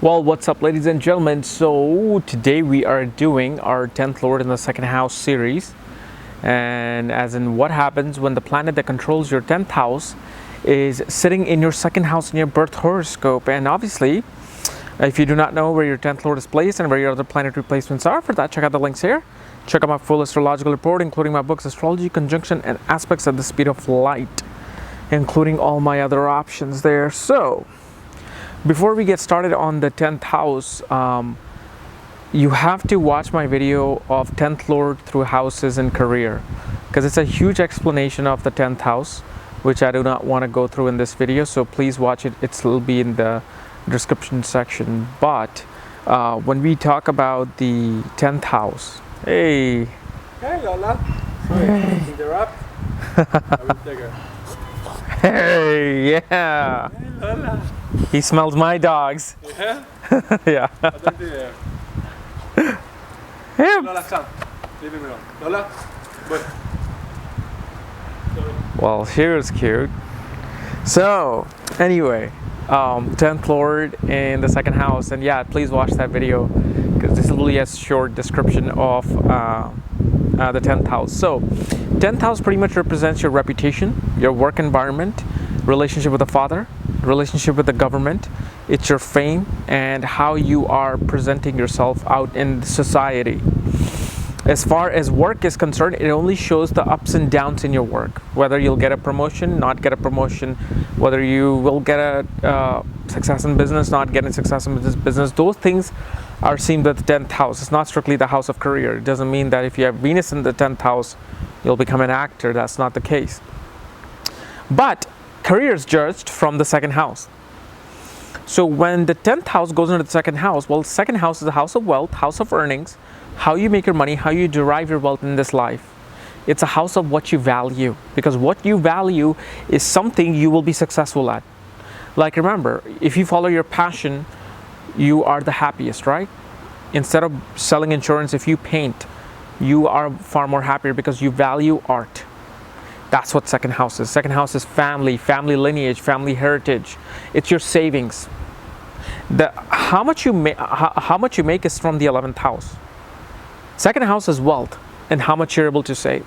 Well, what's up, ladies and gentlemen? So today we are doing our 10th Lord in the second house series, and as in what happens when the planet that controls your 10th house is sitting in your second house in your birth horoscope. And obviously, if you do not know where your 10th Lord is placed and where your other planetary placements are, for that check out the links here. Check out my full astrological report, including my books Astrology, Conjunction, and Aspects at the Speed of Light, including all my other options there. So before we get started on the 10th house, you have to watch my video of 10th Lord through houses and career, because it's a huge explanation of the 10th house, which I do not want to go through in this video. So please watch it. It'll be in the description section. But when we talk about the 10th house, hey Lola. Sorry, hey. interrupt. I will take her. Hey, yeah, Hey, Lola. he smells my dogs. Yeah? Yeah. I don't do that. Him. Lola, come. Leave him alone. Lola, wait. Well, she was cute. So anyway, 10th Lord in the second house, and yeah, please watch that video, because this is really a short description of the 10th house. So 10th house pretty much represents your reputation, your work environment, relationship with the father, relationship with the government. It's your fame and how you are presenting yourself out in society. As far as work is concerned, it only shows the ups and downs in your work, whether you'll get a promotion, not get a promotion, whether you will get a success in business, not getting success in business. Those things are seen with the 10th house. It's not strictly the house of career. It doesn't mean that if you have Venus in the 10th house, you'll become an actor. That's not the case. But career is judged from the second house. So when the 10th house goes into the second house, well, the second house is the house of wealth, house of earnings, how you make your money, how you derive your wealth in this life. It's a house of what you value, because what you value is something you will be successful at. Like, remember, if you follow your passion, you are the happiest, right? Instead of selling insurance, if you paint, you are far more happier because you value art. That's what second house is. Second house is family, family lineage, family heritage. It's your savings. How much you make is from the 11th house. Second house is wealth and how much you're able to save.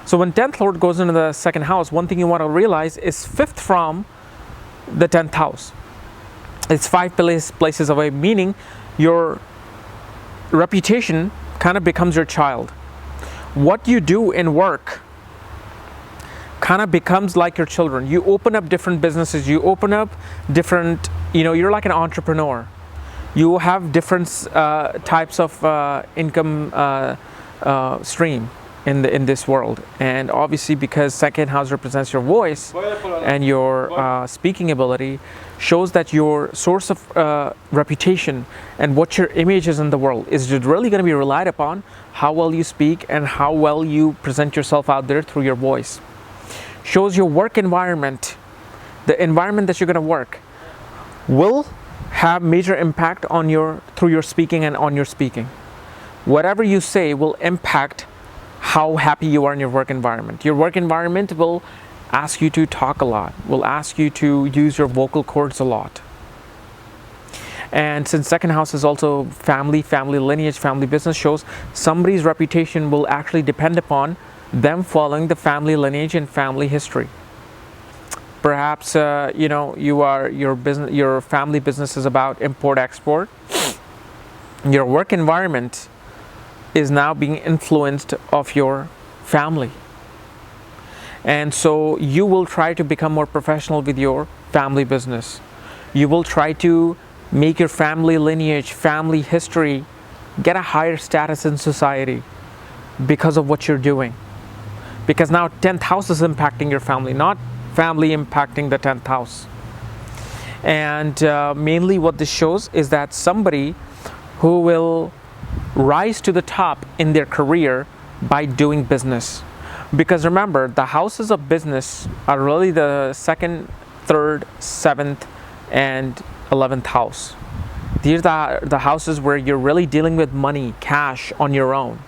So when 10th Lord goes into the second house, one thing you want to realize is 5th from the 10th house. It's 5 places away, meaning your reputation kind of becomes your child. What you do in work kind of becomes like your children. You open up different businesses, you open up different, you're like an entrepreneur. You have different types of income stream in this world. And obviously, because second house represents your voice and your speaking ability, shows that your source of reputation and what your image is in the world is really going to be relied upon how well you speak and how well you present yourself out there through your voice. Shows your work environment, the environment that you're going to work will have major impact on through your speaking and on your speaking. Whatever you say will impact how happy you are in your work environment. Your work environment will ask you to talk a lot, will ask you to use your vocal cords a lot. And since second house is also family, family lineage, family business, shows somebody's reputation will actually depend upon them following the family lineage and family history. Perhaps your family business is about import export. Your work environment is now being influenced of your family, and so you will try to become more professional with your family business. You will try to make your family lineage, family history get a higher status in society because of what you're doing. Because now 10th house is impacting your family, not family impacting the 10th house. And mainly what this shows is that somebody who will rise to the top in their career by doing business. Because remember, the houses of business are really the 2nd, 3rd, 7th, and 11th house. These are the houses where you're really dealing with money, cash on your own.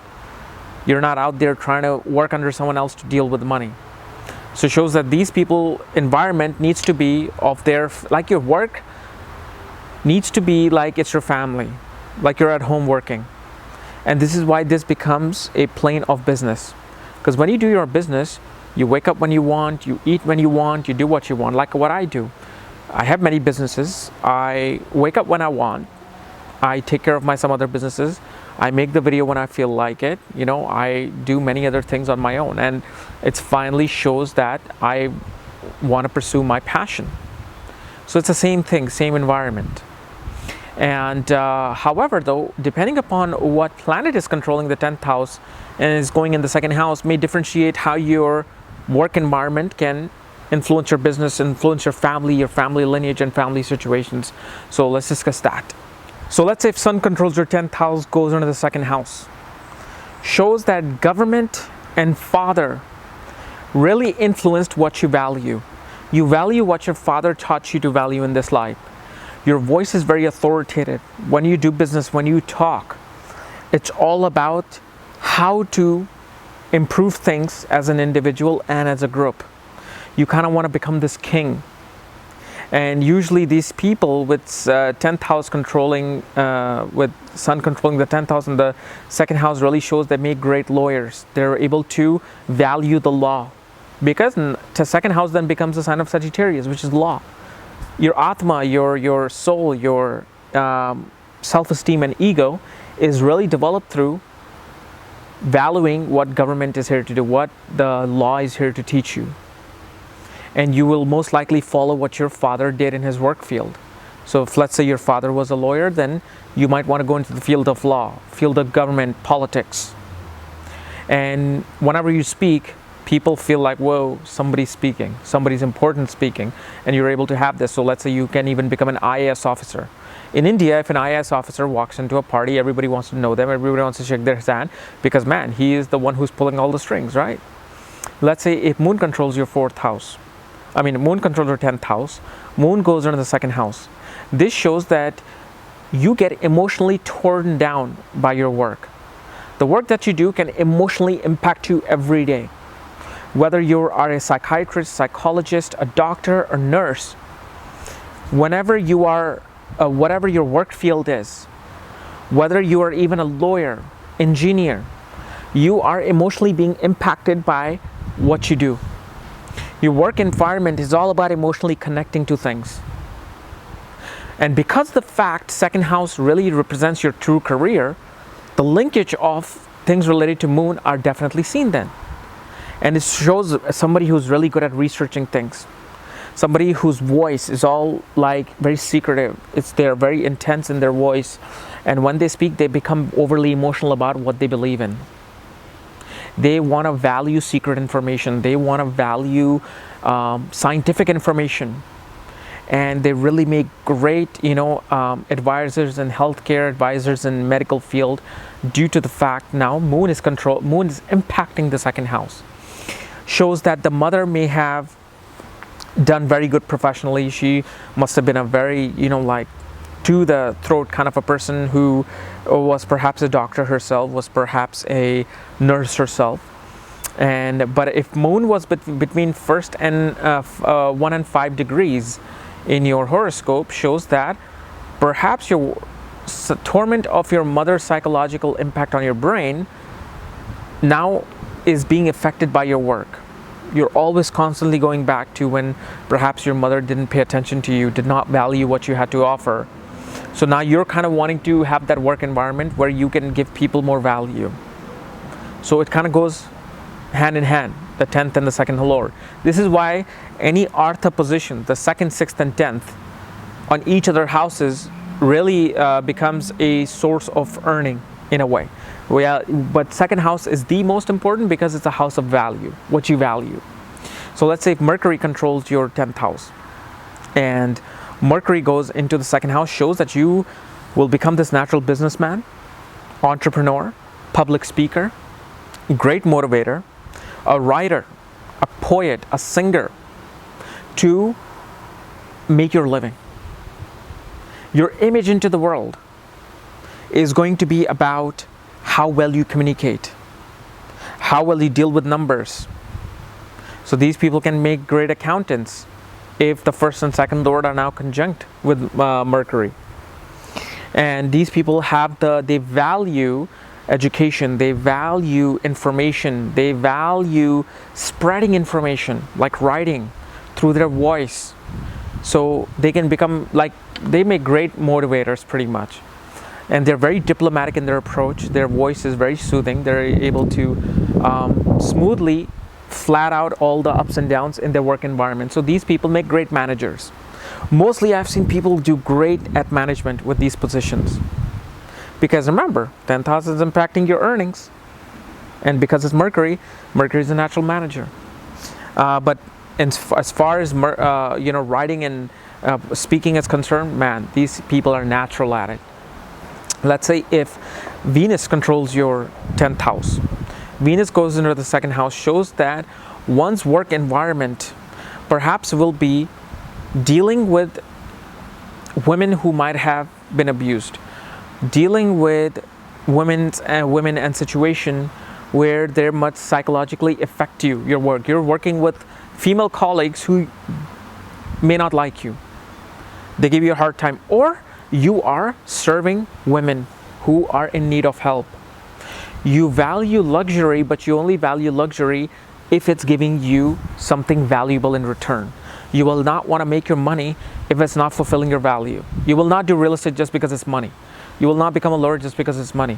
You're not out there trying to work under someone else to deal with money. So it shows that these people environment needs to be of their, like your work needs to be like it's your family, like you're at home working. And this is why this becomes a plane of business. Because when you do your business, you wake up when you want, you eat when you want, you do what you want, like what I do. I have many businesses. I wake up when I want. I take care of my some other businesses. I make the video when I feel like it. You know, I do many other things on my own. And it finally shows that I want to pursue my passion. So it's the same thing, same environment. And however, though, depending upon what planet is controlling the 10th house and is going in the second house, may differentiate how your work environment can influence your business, influence your family lineage, and family situations. So let's discuss that. So let's say if Sun controls your 10th house, goes into the second house, shows that government and father really influenced what you value. You value what your father taught you to value in this life. Your voice is very authoritative. When you do business, when you talk, it's all about how to improve things as an individual and as a group. You kind of want to become this king. And usually these people with 10th house controlling, with Sun controlling the 10th house and the second house really shows they make great lawyers. They're able to value the law. Because the second house then becomes a sign of Sagittarius, which is law. Your Atma, your soul, your self-esteem and ego is really developed through valuing what government is here to do, what the law is here to teach you. And you will most likely follow what your father did in his work field. So if let's say your father was a lawyer, then you might want to go into the field of law, field of government, politics. And whenever you speak, people feel like, whoa, somebody's speaking, somebody's important speaking, and you're able to have this. So let's say you can even become an IAS officer. In India, if an IAS officer walks into a party, everybody wants to know them, everybody wants to shake their hand, because man, he is the one who's pulling all the strings, right? Let's say if Moon controls your 4th house, Moon controls your 10th house, Moon goes into the second house. This shows that you get emotionally torn down by your work. The work that you do can emotionally impact you every day. Whether you are a psychiatrist, psychologist, a doctor, a nurse, whenever you are, whatever your work field is, whether you are even a lawyer, engineer, you are emotionally being impacted by what you do. Your work environment is all about emotionally connecting to things. And because the fact second house really represents your true career, the linkage of things related to Moon are definitely seen then. And it shows somebody who's really good at researching things. Somebody whose voice is all like very secretive. They're very intense in their voice. And when they speak, they become overly emotional about what they believe in. They want to value secret information. They want to value scientific information. And they really make great, advisors and healthcare advisors in medical field due to the fact now Moon is impacting the second house. Shows that the mother may have done very good professionally. She must have been a very, to the throat kind of a person who was perhaps a doctor herself, was perhaps a nurse herself. But if Moon was between first and 1 and 5 degrees in your horoscope, shows that perhaps your torment of your mother's psychological impact on your brain now is being affected by your work. You're always constantly going back to when perhaps your mother didn't pay attention to you, did not value what you had to offer. So now you're kind of wanting to have that work environment where you can give people more value. So it kind of goes hand in hand, the 10th and the second lord. This is why any Artha position, the 2nd, 6th, and 10th on each of their houses really becomes a source of earning in a way. But second house is the most important because it's a house of value, what you value. So let's say if Mercury controls your 10th house and Mercury goes into the second house, shows that you will become this natural businessman, entrepreneur, public speaker, great motivator, a writer, a poet, a singer, to make your living. Your image into the world is going to be about how well you communicate, how well you deal with numbers. So these people can make great accountants if the first and second lord are now conjunct with Mercury. And these people they value education, they value information, they value spreading information, like writing through their voice. So they can become they make great motivators pretty much. And they're very diplomatic in their approach. Their voice is very soothing. They're able to smoothly flat out all the ups and downs in their work environment. So these people make great managers. Mostly I've seen people do great at management with these positions. Because remember, 10th house is impacting your earnings. And because it's Mercury is a natural manager. But as far as writing and speaking is concerned, man, these people are natural at it. Let's say if Venus controls your 10th house, Venus goes into the second house, shows that one's work environment perhaps will be dealing with women who might have been abused, dealing with women and situation where they much psychologically affect your work. You're working with female colleagues who may not like you. They give you a hard time, or you are serving women who are in need of help. You value luxury, but you only value luxury if it's giving you something valuable in return. You will not want to make your money if it's not fulfilling your value. You will not do real estate just because it's money. You will not become a lawyer just because it's money.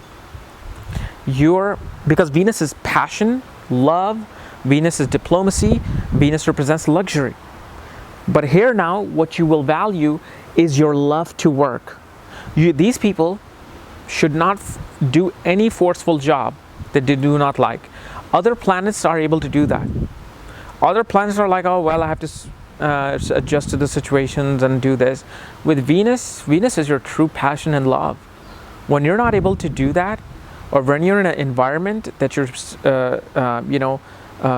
Because Venus is passion, love, Venus is diplomacy, Venus represents luxury. But here now, what you will value is your love to work. These people should not do any forceful job that they do not like. Other planets are able to do that. Other planets are like, oh, well, I have to adjust to the situations and do this. With Venus, Venus is your true passion and love. When you're not able to do that, or when you're in an environment that you're,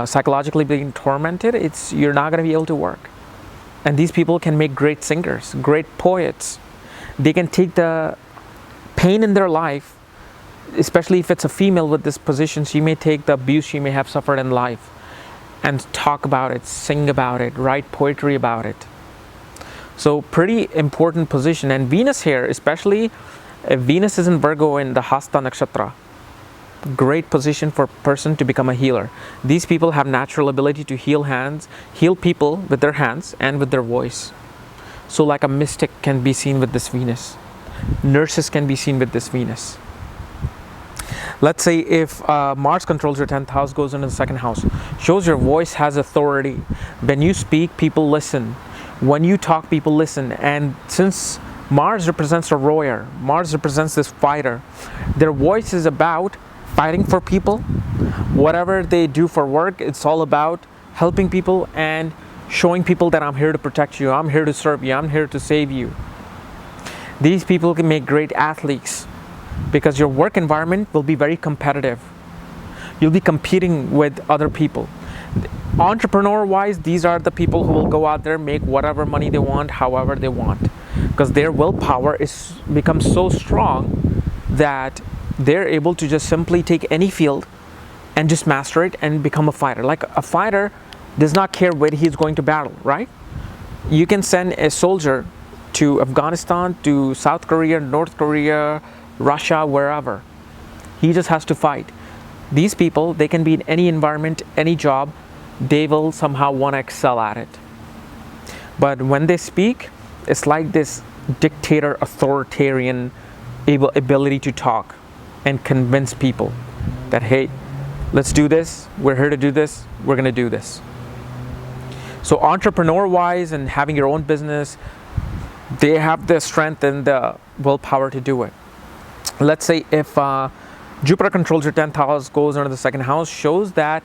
psychologically being tormented, you're not going to be able to work. And these people can make great singers, great poets. They can take the pain in their life, especially if it's a female with this position, she may take the abuse she may have suffered in life and talk about it, sing about it, write poetry about it. So pretty important position. And Venus here, especially if Venus is in Virgo in the Hasta Nakshatra, great position for a person to become a healer. These people have natural ability to heal people with their hands and with their voice. So like a mystic can be seen with this Venus. Nurses can be seen with this Venus. Let's say if Mars controls your 10th house, goes into the second house, shows your voice has authority. When you speak, people listen. When you talk, people listen. And since Mars represents a warrior, Mars represents this fighter, their voice is about fighting for people. Whatever they do for work, it's all about helping people and showing people that I'm here to protect you, I'm here to serve you, I'm here to save you. These people can make great athletes because your work environment will be very competitive. You'll be competing with other people. Entrepreneur-wise, these are the people who will go out there, make whatever money they want, however they want, because their willpower becomes so strong that they're able to just simply take any field and just master it and become a fighter. Like a fighter does not care where he's going to battle, right? You can send a soldier to Afghanistan, to South Korea, North Korea, Russia, wherever. He just has to fight. These people, they can be in any environment, any job, they will somehow want to excel at it. But when they speak, it's like this dictator, authoritarian ability to talk and convince people that, hey, let's do this, we're here to do this, we're going to do this. So entrepreneur-wise and having your own business, they have the strength and the willpower to do it. Let's say if Jupiter controls your 10th house, goes into the second house, shows that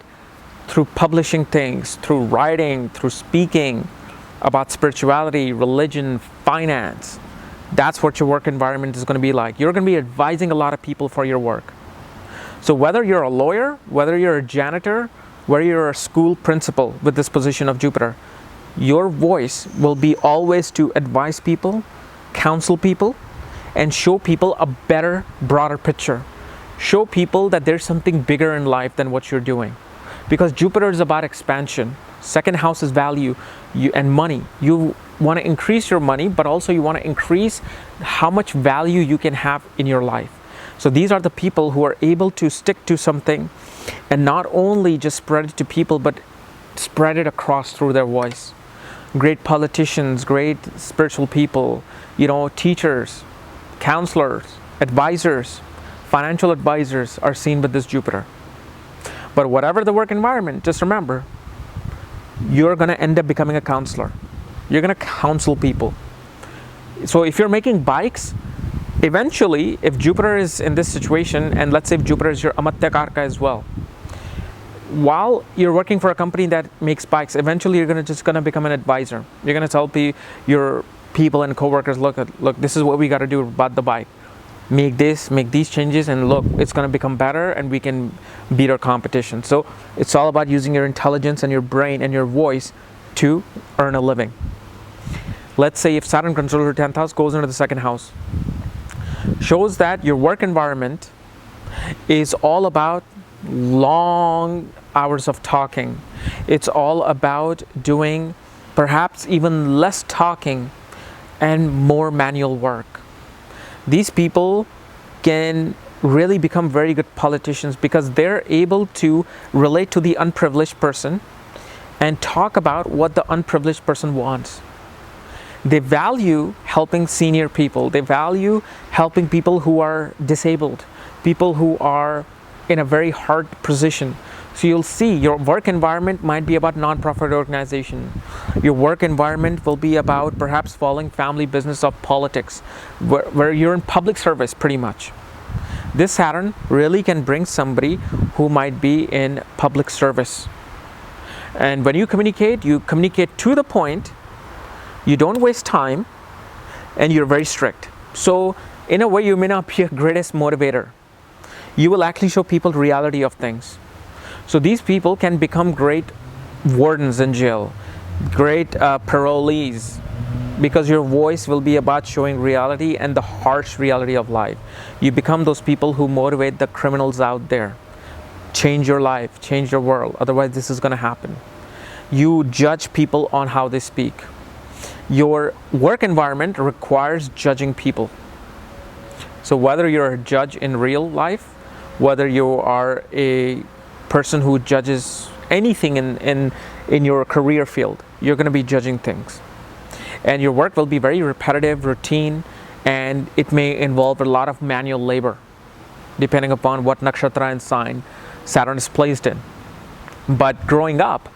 through publishing things, through writing, through speaking about spirituality, religion, finance, that's what your work environment is going to be like. You're going to be advising a lot of people for your work. So whether you're a lawyer, whether you're a janitor, whether you're a school principal with this position of Jupiter, your voice will be always to advise people, counsel people, and show people a better, broader picture. Show people that there's something bigger in life than what you're doing. Because Jupiter is about expansion. Second house is value and money. You want to increase your money, but also you want to increase how much value you can have in your life. So these are the people who are able to stick to something and not only just spread it to people, but spread it across through their voice. Great politicians, great spiritual people, teachers, counselors, advisors, financial advisors are seen with this Jupiter. But whatever the work environment, just remember, you're going to end up becoming a counselor. You're going to counsel people. So if you're making bikes, eventually, if Jupiter is in this situation, and let's say if Jupiter is your Amatya Karka as well, while you're working for a company that makes bikes, eventually you're just going to become an advisor. You're going to tell your people and coworkers, look, this is what we got to do about the bike. Make these changes, and look, it's going to become better, and we can beat our competition. So it's all about using your intelligence and your brain and your voice to earn a living. Let's say if Saturn controls your 10th house, goes into the second house, shows that your work environment is all about long hours of talking. It's all about doing perhaps even less talking and more manual work. These people can really become very good politicians because they're able to relate to the unprivileged person and talk about what the unprivileged person wants. They value helping senior people. They value helping people who are disabled, people who are in a very hard position. So you'll see your work environment might be about non-profit organization. Your work environment will be about perhaps following family business of politics, where you're in public service pretty much. This Saturn really can bring somebody who might be in public service. And when you communicate to the point, you don't waste time, and you're very strict. So in a way, you may not be a greatest motivator. You will actually show people the reality of things. So these people can become great wardens in jail, great parolees, because your voice will be about showing reality and the harsh reality of life. You become those people who motivate the criminals out there. Change your life, change your world. Otherwise, this is going to happen. You judge people on how they speak. Your work environment requires judging people. So whether you're a judge in real life, whether you are a person who judges anything in your career field, you're going to be judging things. And your work will be very repetitive, routine, and it may involve a lot of manual labor, depending upon what nakshatra and sign Saturn is placed in. But growing up,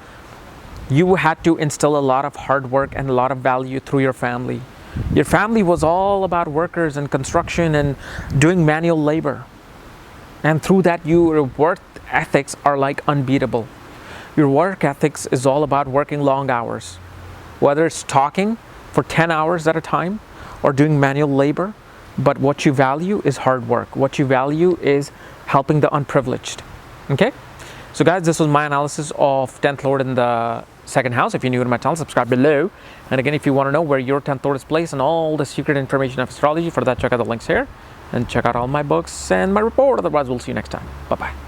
you had to instill a lot of hard work and a lot of value through your family. Your family was all about workers and construction and doing manual labor. And through that, your work ethics are like unbeatable. Your work ethics is all about working long hours. Whether it's talking for 10 hours at a time or doing manual labor, but what you value is hard work. What you value is helping the unprivileged. Okay? So guys, this was my analysis of 10th Lord in the second house. If you're new to my channel, subscribe below. And again, if you want to know where your 10th Lord is placed and all the secret information of astrology, for that, check out the links here and check out all my books and my report. Otherwise, we'll see you next time. Bye-bye.